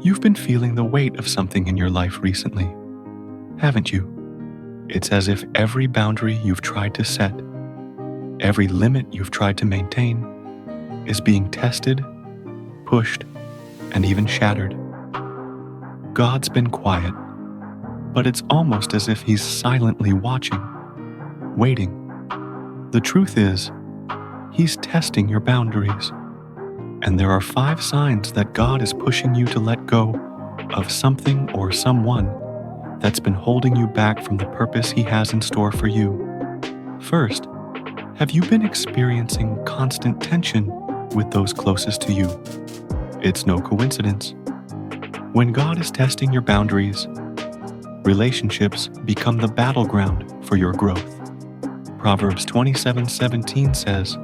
You've been feeling the weight of something in your life recently, haven't you? It's as if every boundary you've tried to set, every limit you've tried to maintain, is being tested, pushed, and even shattered. God's been quiet, but it's almost as if He's silently watching, waiting. The truth is, He's testing your boundaries, and there are 5 signs that God is pushing you to let go of something or someone that's been holding you back from the purpose He has in store for you. First, have you been experiencing constant tension with those closest to you? It's no coincidence. When God is testing your boundaries, relationships become the battleground for your growth. Proverbs 27:17 says,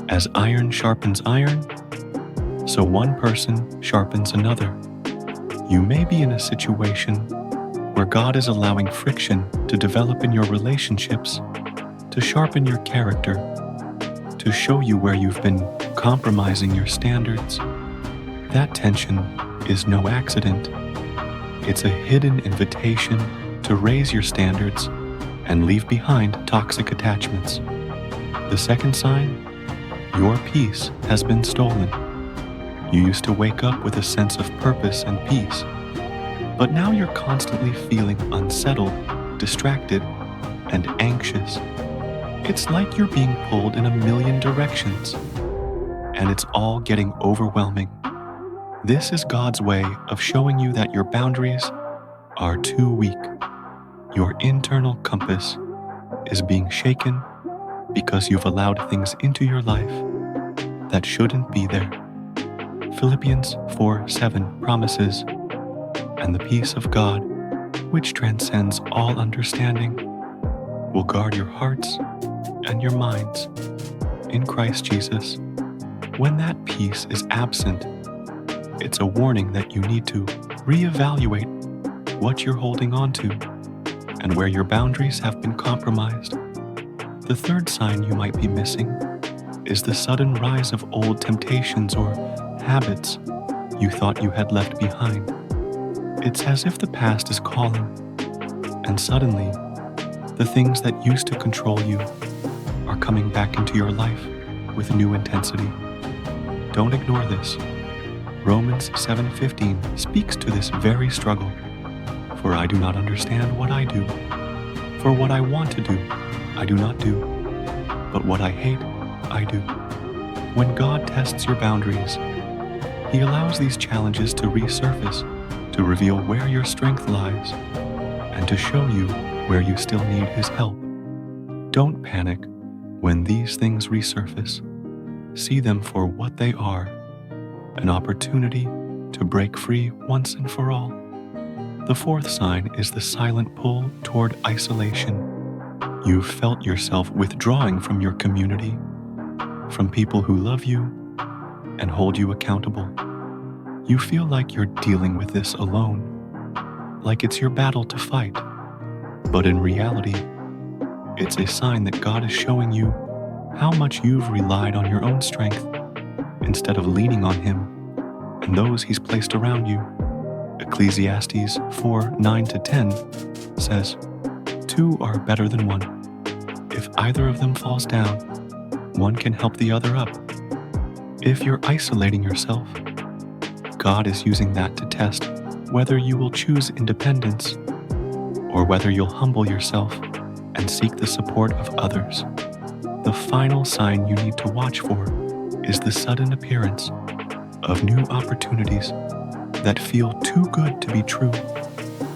"As iron sharpens iron, so one person sharpens another." You may be in a situation where God is allowing friction to develop in your relationships to sharpen your character, to show you where you've been compromising your standards. That tension is no accident. It's a hidden invitation to raise your standards and leave behind toxic attachments. The second sign, your peace has been stolen. You used to wake up with a sense of purpose and peace, but now you're constantly feeling unsettled, distracted, and anxious. It's like you're being pulled in a million directions, and it's all getting overwhelming. This is God's way of showing you that your boundaries are too weak. Your internal compass is being shaken because you've allowed things into your life that shouldn't be there. Philippians 4:7 promises, "And the peace of God, which transcends all understanding, will guard your hearts and your minds in Christ Jesus." When that peace is absent, it's a warning that you need to reevaluate what you're holding on to and where your boundaries have been compromised. The third sign you might be missing is the sudden rise of old temptations or habits you thought you had left behind. It's as if the past is calling, and suddenly, the things that used to control you are coming back into your life with new intensity. Don't ignore this. Romans 7:15 speaks to this very struggle. "For I do not understand what I do. For what I want to do, I do not do. But what I hate, I do." When God tests your boundaries, He allows these challenges to resurface, to reveal where your strength lies, and to show you where you still need His help. Don't panic when these things resurface. See them for what they are, an opportunity to break free once and for all. The fourth sign is the silent pull toward isolation. You've felt yourself withdrawing from your community, from people who love you and hold you accountable. You feel like you're dealing with this alone, like it's your battle to fight. But in reality, it's a sign that God is showing you how much you've relied on your own strength instead of leaning on Him and those He's placed around you. Ecclesiastes 4:9-10 says, "Two are better than one. If either of them falls down, one can help the other up." If you're isolating yourself, God is using that to test whether you will choose independence or whether you'll humble yourself and seek the support of others. The final sign you need to watch for is the sudden appearance of new opportunities that feel too good to be true.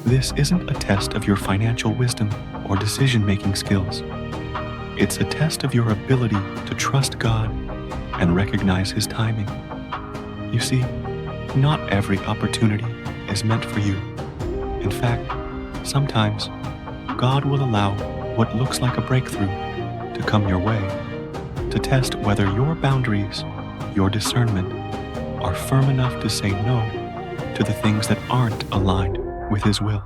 This isn't a test of your financial wisdom or decision-making skills. It's a test of your ability to trust God and recognize His timing. You see, not every opportunity is meant for you. In fact, sometimes God will allow what looks like a breakthrough to come your way, to test whether your boundaries, your discernment, are firm enough to say no to the things that aren't aligned with His will.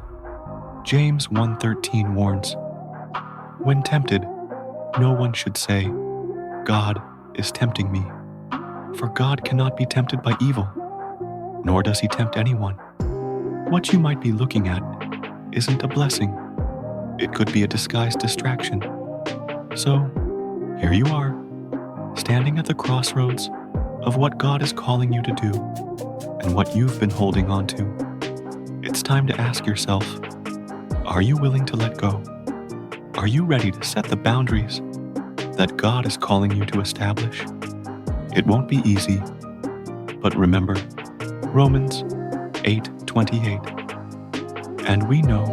James 1:13 warns, "When tempted, no one should say, 'God is tempting me,' for God cannot be tempted by evil, nor does he tempt anyone. What you might be looking at isn't a blessing. It could be a disguised distraction. So, here you are, standing at the crossroads of what God is calling you to do and what you've been holding on to. It's time to ask yourself, are you willing to let go? Are you ready to set the boundaries that God is calling you to establish? It won't be easy, but remember Romans 8:28. And we know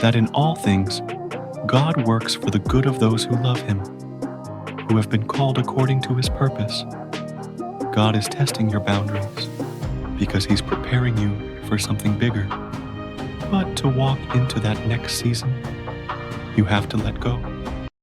that in all things God works for the good of those who love Him, who have been called according to His purpose. God is testing your boundaries because He's preparing you for something bigger. But to walk into that next season, you have to let go.